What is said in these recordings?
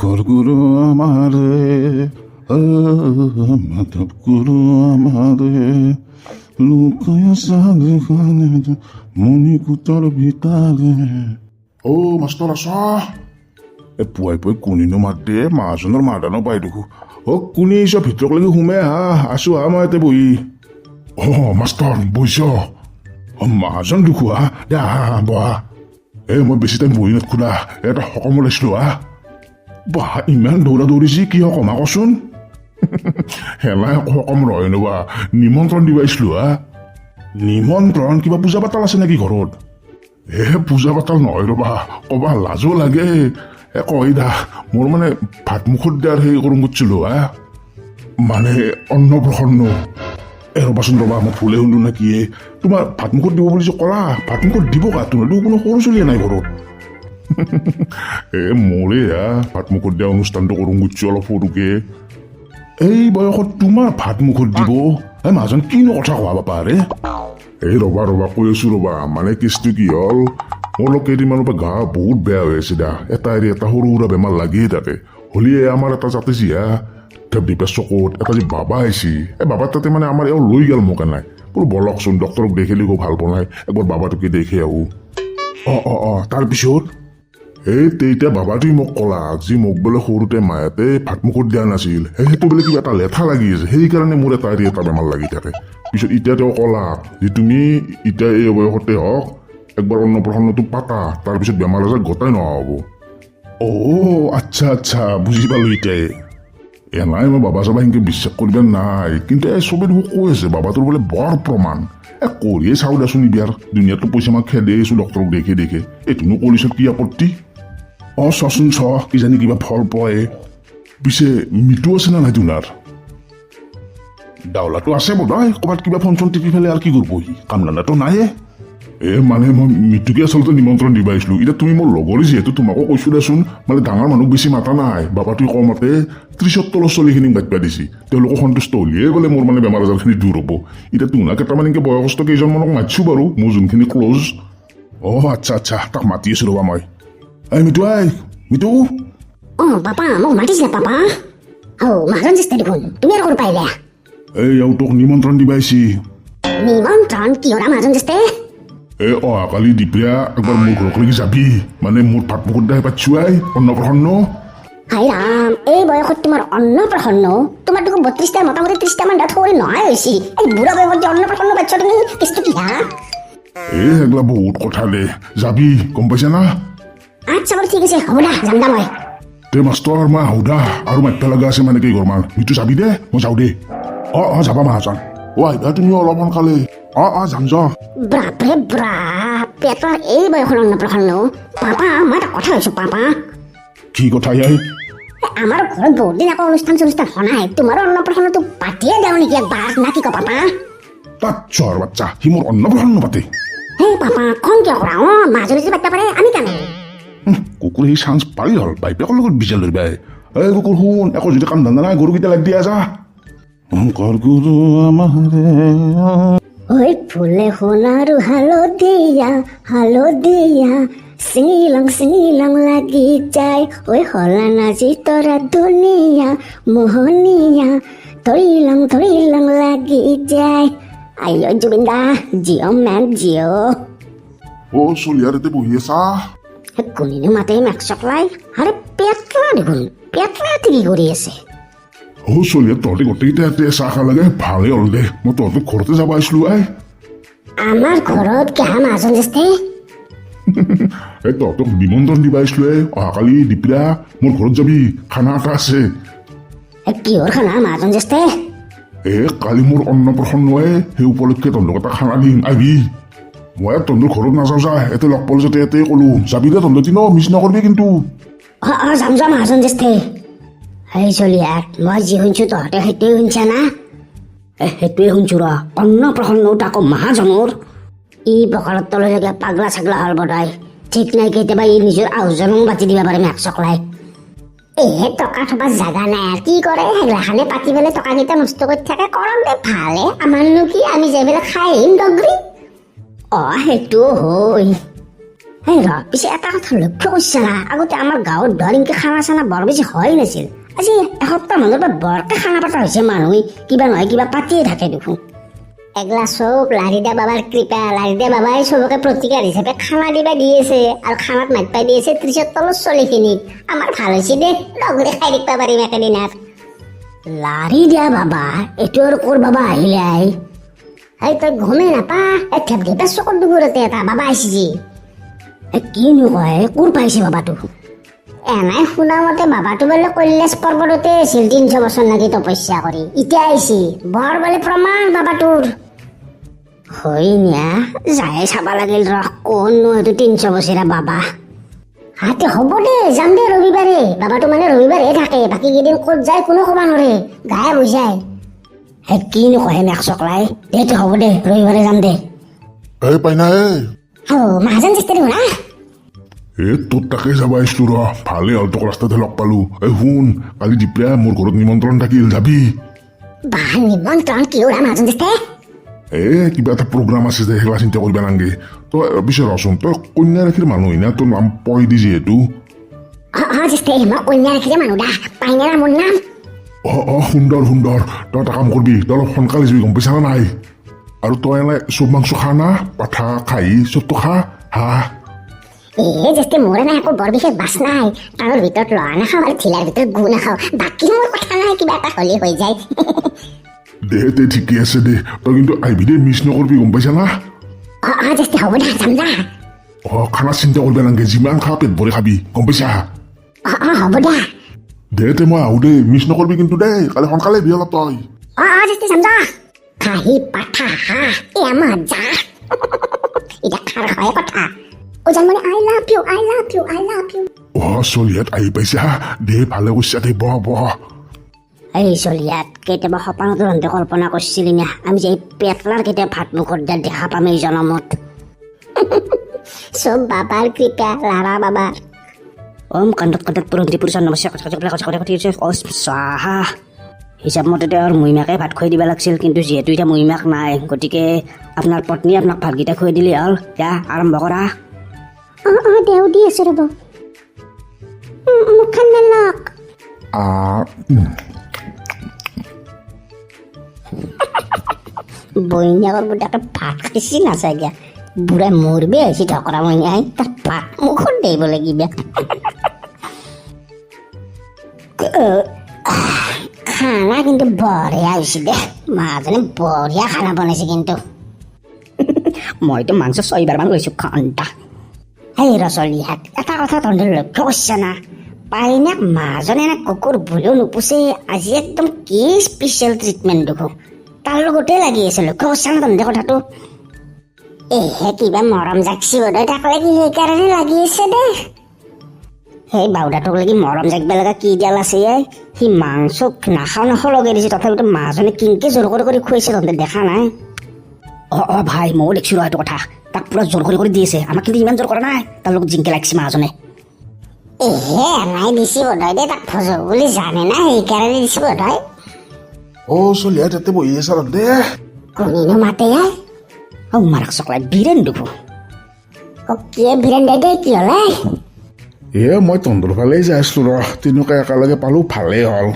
গৰগুৰু আমাৰে মাধব গুৰু আমাৰে লুকায়া সালে খানে মণিকুটৰ ভিতৰে অ মাষ্টৰ আছা পুৱাই পুৱাই কোনিনো মাত দিয়ে মাজনৰ মাদানো পাই দেখো অ কোনি চব ভিতৰলৈকে সোমাই আছো মই ইয়াতে বহি অ মাষ্টৰ বহিছ মাজন দেখো দে বহা মই বেছি টাইম বহি নাথোলা এটা সকাম ওলাইছিলো বাহ ইমান দৌৰা দৌৰিছি কি সকামা কচোন হেলাই সকাম ৰয় নবা নিমন্ত্ৰণ দিবাইছিলো নিমন্ত্ৰণ কিবা পূজা পাতাল আছে নেকি ঘৰত পূজা পাতাল নহয় ৰবা কবা লাজো লাগে কয় দা মোৰ মানে ভাত মুখত দিয়াৰ সেই কৰোঁ কৰিছিলো মানে অন্নপ্ৰসন্ন ৰবাচোন ৰবা মই ফুলে শুনো নে কি তোমাৰ ভাত মুখত দিব বুলি যে ক'লা ভাত মুখত দিব তোমাৰতো কোনো সৰু চলিয়ে নাই ঘৰত মোৰে ভাত মুখত দিয়া অনুষ্ঠানটো কৰোঁ কৰিছো অলপ সৰুকে এই বয়সত তোমাৰ ভাত মুখত দিব মাজন কিনো কথা কোৱা বাপা ৰবা কৈ আছো ৰবা মানে কেছটো কি হ'ল মোৰ অলপ কেইদিনমানৰ পৰা গা বহুত বেয়া হৈ আছে এটা এৰি এটা সৰু সুৰা বেমাৰ লাগিয়ে থাকে হলিয়ে আমাৰ এটা যাতে দীপেশ চকুত এটা যে বাবা আহিছে বাবাৰ তাতে মানে আমাৰ এওঁ লৈ গ'ল মোক নাই বোলো বলকচোন ডক্তৰক দেখিলে খুব ভাল পোৱা নাই একবাৰ বাবাটোকে দেখি আহো তাৰপিছত তেতিয়া বাবাটোৱে মোক ক'লা যি মোক বোলে সৰুতে মায়াতে ভাত মুখত দিয়া নাছিল সেইটো বোলে কিবা এটা লেঠা লাগি আছে সেইকাৰণে মোৰ এটা এৰি এটা বেমাৰ লাগি থাকে পিছত এতিয়া তেওঁ ক'লা যে তুমি এতিয়া এই বয়সতে হওক একবাৰ অন্নপ্ৰসন্নটো পাতা তাৰপিছত বেমাৰ আজাৰ গোটাই নহ'ব আচ্ছা বুজি পালো এতিয়াই নাই মই বাবা চাবা সেনেকে বিশ্বাস কৰিব নাই কিন্তু চবে দেখোন কৈ আছে বাবাটোৰ বোলে বৰ প্ৰমাণ কৰিয়ে চাওঁ দেচোন বিয়াৰ দুনিয়াতো পইচা মাক খেদে আছো ডক্তৰক দেখে এইটোনো কৰিছ কি আপত্তি চোৱাচোন কিজানি কিবা ফল পয় পিছে মিঠু আছে না নাই তোমাৰ ডাউলাটো আছে বোধহয় ক'ৰবাত কিবা ফোন টিপি ফেলে আৰু কি কৰিব কাম দানাটো নাইয়ে মানে মই মৃত্যুকে আচলতে নিমন্ত্ৰণ দিব আহিছিলো এতিয়া তুমি মোৰ লগৰী যিহেতু তোমাকো কৈছো দেচোন মানে ডাঙৰ মানুহ বেছি মাতা নাই বাবাটোৱে কওঁ মাতে 30ৰ তলৰ চলিখিনিক বাটপা দিছি তেওঁলোকক সন্তুষ্ট হলিয়ে গ'লে মোৰ মানে বেমাৰ আজাৰখিনি দূৰ হ'ব এতিয়া তোমাক কেইটামান এনেকৈ বয়সস্থ কেইজনমানক মাতিছো বাৰু মোৰ যোনখিনি ক্ল'জ আচ্ছা তাক মাতি আছো ৰবা মই মিঠু পাপা মোক মাতিছিলে পাপা মাজন চেষ্টা দেখোন তুমি আৰু পাইলে তোক নিমন্ত্ৰণ দিব আহিছি নিমন্ত্ৰণ কিহৰ মাজন চেষ্টা কালি দুপৰীয়া একবাৰ মোৰ ঘৰলৈকে যাবি মানে মোৰ ভাত মুখত দাই পাতিছো অন্নপ্ৰসন্ন হাই ৰাম এই বয়সত তোমাৰ অন্নপ্ৰসন্ন তোমাৰ দেখোন 32টা মোটামুটি 30টা মান দাঁত সৰি নহয় হৈছি এই বুঢ়া বয়সত যে অন্নপ্ৰসন্ন পাতিছ তুমি কেছটো কি সেইগিলা বহুত কথা দে যাবি গম পাইছা না আচ্ছা বাৰু ঠিক আছে হ'ব দা যাম দা মই মাষ্টৰ মই আহোদা আৰু মাতিব লগা আছে মানে কি কৰমাৰ মিঠু যাবি দে মই যাওঁ দে যাবা মাহাজন আহিবা তুমি অলপ সোনকালে যাম বাপৰে বাপ পেটৰ এই বয়সৰ অন্নপ্ৰসন্ন পাপা মই এটা কথা কৈছো পাপা কি কথা আমাৰ ঘৰত বহুত দিন আকৌ অনুষ্ঠান হোৱা নাই তোমাৰ অন্নপ্ৰসন্নটো পাতিয়ে দিওঁ নেকি একবাৰ না কি ক পাপা বাচ্চাৰ বাচ্চা সি মোৰ অন্নপ্ৰসন্ন পাতে পাপা খং কিয় কৰা মাজনী যদি পাতিব পাৰে আমি কাম কুকুৰ সেই চান্স পালি হ'ল বাইপেকৰ লগত বিজাল ধৰিবা কুকুৰ শুন একো যদি কাম ধান্দা নাই গৰুকেইটা লাগ দিয়া যা গৰু আমাৰে ফুলে সোণাৰু হালধীয়া চিঙিলং লাগি যায় হলা নাজি তৰা ধুনীয়া মোহনীয়া ধৰিলং লাগি যায় আইঅ জুবিন দা জিঅ' মেন জিঅ' চলিয়াৰতে বহি আছা কোনিনো মাতে মেক চকলাই আৰে পেটলা দেখোন পেটলা কি কৰি আছে চলিয়া তহঁতে গোটেইকেইটা চাহ খা লাগে ভালেই হ'ল দে মই তহঁতৰ ঘৰতে যাব আহিছিলো আমাৰ ঘৰত কেহা মাজন আছে তহঁতক নিমন্ত্ৰণ দিব আহিছিলো অহাকালি দুপৰীয়া মোৰ ঘৰত যাবি খানা এটা আছে কিহৰ খানা মাজন আছে কালি মোৰ অন্নপ্ৰসন্ন সেই উপলক্ষে তহঁতক এটা খানা দিম আহিবি মই তহঁতৰ ঘৰত নাযাওঁ যা ইয়াতে লগ পালো যাতে ইয়াতে ক'লো যাবি দে তহঁতি মিছ নকৰিবি কিন্তু যাম মাজন আছে এই চলিয়াক মই যি শুনিছো তহঁতে সেইটোৱে শুনিছা না সেইটোৱে শুনিছো ৰ অন্নপ্ৰসন্ন আকৌ মাহাজনৰ ই বকালত তললৈকে পাগলা ছাগলা হ'ল বদাই ঠিক নাই কেতিয়াবা ই নিজৰ আহুজনো পাতি দিব পাৰে মেক চকলাই টকা থবা জাগা নাই আৰু কি কৰে সেইগিলাখানে পাতি পেলাই টকাকেইটা নষ্ট কৰি থাকে কৰক দে ভালে আমাৰনো কি আমি যাই পেলাই খাই আহিম ডগৰি সেইটো হয় এই ৰ পিছে এটা কথা লক্ষ্য কৰিছা না আগতে আমাৰ গাঁৱত ধৰিংকে খানা চানা বৰ বেছি হয় নাছিল আজি এসপ্তাহ মানৰ পৰা বৰকে খানা পাতা হৈছে মানুহে কিবা নহয় কিবা পাতিয়ে থাকে দেখোন এগলা চব লাৰিদা বাবাৰ কৃপা লাৰিদা বাবাই চবকে প্ৰতিকাৰ হিচাপে খানা দিবা দি আছে আৰু খানাত মাতপাই দি আছে 30ৰ তলৰ চলিখিনিক আমাৰ ভাল হৈছে দে লগৰে খাই দেখবা পাৰিম একেদিনাত লাৰিদা বাবা এইটো আৰু ক'ৰ বাবা আহিলে এই তই গমেই নাপা এই থেপ ধেপা চকুৰ দুগুৰতে এটা বাবা আহিছে যি কিনো কয় ক'ৰ পাইছে বাবাটো এনাই শুনা মতে বাবাটো বোলে কৈলাশ পৰ্বততে আছিল 300 বছৰ লাগি তপস্যা কৰি এতিয়া আহিছে বৰ বোলে প্ৰমাণ বাবাটোৰ হয় নিয়া যাই চাবা লাগিল ৰ কোননো এইটো 300 বছৰীয়া বাবা হাতে হ'ব দে যাম দে ৰবিবাৰে বাবাটো মানে ৰবিবাৰে থাকে বাকী কেইদিন ক'ত যায় কোনো ক'ব নোৱাৰে গায়ে হৈ যায় কিনো কয় মেক চকলাই দে হ'ব দে ৰবিবাৰে যাম দে এই পাইনা মাহাজন চেষ্টা দিব না তোৰ তাকে যাব আহিছিলো ৰ ভালেই হ'ল তোক ৰাস্তাতে লগ পালো এই শুন কালি দিপ্ৰিয়া মোৰ ঘৰত নিমন্ত্ৰণ থাকিল যাবি বা নিমন্ত্ৰণ কি ওৰা মাহাজন চেষ্টা কিবা এটা প্ৰগ্ৰাম আছে যে সেইলা চিন্তা কৰিব নালাগে তই পিছে ৰচোন তই কন্যা ৰাখিৰ মানুহ না তোৰ নাম পই দি যিহেতু চেষ্টা মই কন্যা ৰাখিৰে মানুহ দা পাইনা মোৰ নাম সুন্দৰ সুন্দৰ তই এটা কাম কৰিবি তই অলপ সোনকালে যাবি গম পাইছা নাই আৰু তই এনে চব মাংস খা না পাঠা খাহী চবটো খা হা যেতে মোৰ নাই একো বৰ বিশেষ বাছ নাই তাৰ ভিতৰত লৰা নাখাওঁ আৰু ঠিলাৰ ভিতৰত গু নাখাওঁ বাকী মোৰ কথা নাই কিবা এটা হ'লে হৈ যায় দে ঠিকে আছে দে তই কিন্তু আহিবি দে মিছ নকৰিবি গম পাইছা না যেতে হ'ব দা যাম দা খানা চিন্তা কৰিব নালাগে যিমান খা পেট ভৰি খাবি গম পাইছা হ'ব দা দে মই আহো দে মিছ নকৰিবি কিন্তু দেই কালি সোনকালে আহিবি অলপ তই যেতে যাম দা খাহী পাঠা হাঁহ আমাৰ যা এতিয়া খাৰ হয় কথা জানমণি আই লাভ ইউ চলিয়াত আহি পাইছা দে ভালে কৈছা দে বহ এই চলিয়াত কেতিয়াবা সপোনতো ৰন্ধে কল্পনা কৰিছিলি না আমি যে এই পেটলাৰ কেতিয়াবা ভাত মুখত দিয়া দেখা পাম এই জনমত চব বাবাৰ কৃপা লাৰা বাবাৰ কান্ধত পুৰন্তি পুৰুষৰ নমস্কাৰ কথা হিচাপ মতে তেওঁৰ মহিমাকে ভাত খুৱাই দিব লাগিছিল কিন্তু যিহেতু এতিয়া মহিমাক নাই গতিকে আপোনাৰ পত্নী আপোনাক ভাতকেইটা খুৱাই দিলে হ'ল যা আৰম্ভ কৰা দেও দি আছো ৰ'ব মুখখন মেলক বইনীয়াকৰ বুঢ়াকে ভাত খাইছি নাচাগিয়া বুঢ়াই মৰবে আহিছে ঢকৰা মইনাই তাক ভাত মুখত দিব লাগিব খানা কিন্তু বঢ়িয়া হৈছে দে মাজনে বঢ়িয়া খানা বনাইছে কিন্তু মইতো মাংস 6 বাৰমান লৈছো ঘণ্টা এই ৰচলিহাত এটা কথা তহঁতে লক্ষ্য কৰিছা না পাইনাক মাজনে না কুকুৰ বুলিও নোপোচে আজি একদম কি স্পেচিয়েল ট্ৰিটমেণ্ট দেখো তাৰ লগতে লাগি আছে লক্ষ্য কৰিছা না তহঁতে কথাটো কিবা মৰম জাগছি বোধহয় তাক লাগি সেইকাৰণে লাগি আছে দে সেই বাউদাটোক লাগি মৰম জাগিব লগা কি ডাল আছে সি মাংস নাখাওঁ লগাই দিছে তথাপিতো মাজনে কিনকে জোৰ কৰি খুৱাইছে তহঁতে দেখা নাই ভাই ময়ো দেখিছো ৰ সেইটো কথা তাক পুৰা জোৰ কৰি দি আছে আমাক কিন্তু ইমান জোৰ কৰা নাই তাৰ লগত জিংকে লাগিছে মাজনে নাই দিছি বোধহয় দে তাক ফজো বুলি জানে না সেইকাৰণে দিছি বোধহয় চলিয়া তাতে বহি আছা দে কোনেনো মাতে মাৰাক চকলাই বীৰেন দেখো কিয় বীৰেন দে কি হলে মই তহঁতৰ ফালে যাই আছিলো ৰ তেনেকুৱা একেলগে পালো ভালেই হ'ল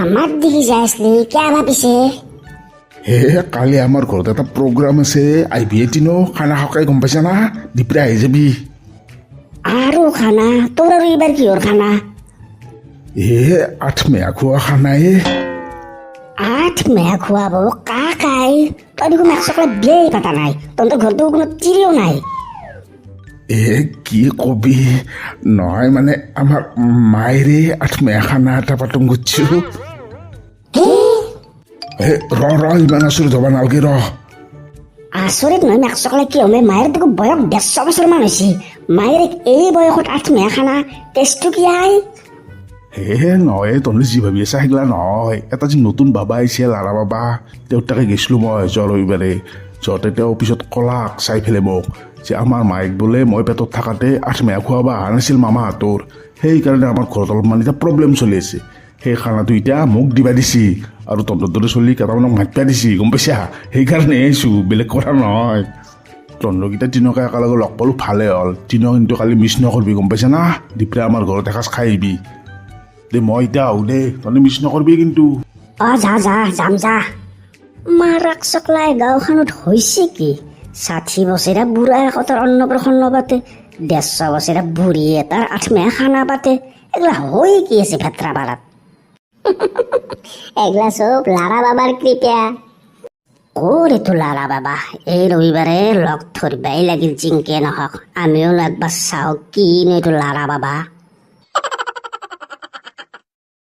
আমাৰ দেখি যাই আছিলি কিয় ভাবিছে কালি আমাৰ ঘৰত এটা প্ৰগ্ৰাম আছে আহিবি এদিনো খানা খাই গম পাইছা না দিপ্ৰা আহি যাবি আৰু খানা তোৰ আৰু এইবাৰ কিহৰ খানা 8 মেয়া খোৱা খানাই 8 মেয়া খোৱাব কাকাই তই দেখোন একচকলা বিয়াই পাতা নাই তহঁতৰ ঘৰতো কোনো তিৰিও নাই কি কবি নহয় মানে আমাৰ মায়েৰে 8 মেয়া খানা এটা পাতং গুচ্ছো ৰ ইমান আচৰিত হ'ব নালাগে ৰ আচৰিত নহয় মেক চকলা কি হ'লে মায়েৰ দেখো বয়স 150 বছৰমান হৈছে মায়েৰ এই বয়সত 8 মেয়া খানা টেষ্টটো কি নহয় তহঁতে যি ভাবি আছা সেইগিলা নহয় এটা যি নতুন বাবা আহিছে লাৰা বাবা তেওঁৰ তাকে গৈছিলোঁ মই যোৱা ৰবিবাৰে য'তে তেওঁ পিছত কলাক চাই ফেলে মোক যে আমাৰ মায়েক বোলে মই পেটত থাকাতে 8 মেয়া খোৱাব অহা নাছিল মামাহঁতৰ সেইকাৰণে আমাৰ ঘৰত অলপমান এতিয়া প্ৰব্লেম চলি আছে সেই খানাটো এতিয়া মোক দিবা দিছি আৰু তহঁতৰ দৰে চলি কেইটামানক মাতিবা দিছি গম পাইছা সেইকাৰণে আহিছোঁ বেলেগ কথা নহয় তহঁতকেইটা তিনকে একেলগে লগ পালোঁ ভালে হ'ল তিনক কিন্তু কালি মিছ নকৰিবি গম পাইছা না দীপৰা আমাৰ ঘৰত এসাঁজ খাই আহিবি দে মই এতিয়া আহোঁ দে তহঁতে মিছ নকৰিবি কিন্তু যা যা যাম যা মাৰাক চকলাই গাঁওখনত হৈছে কি 60 বছৰীয়া বুঢ়া এখতৰ অন্নপ্ৰসন্ন পাতে 150 বছৰীয়া বুঢ়ী এটাৰ আঠমেয়া খানা পাতে এগলা হৈ কি আছে ভেত্ৰাপাৰাত এগলা চব লাৰা বাবাৰ কৃপা ক'ৰে তো লাৰা বাবা এই ৰবিবাৰে লগ ধৰিবাই লাগিল জিংকে নহওক আমিও একবাৰ চাওঁ কিনো এইটো লাৰা বাবা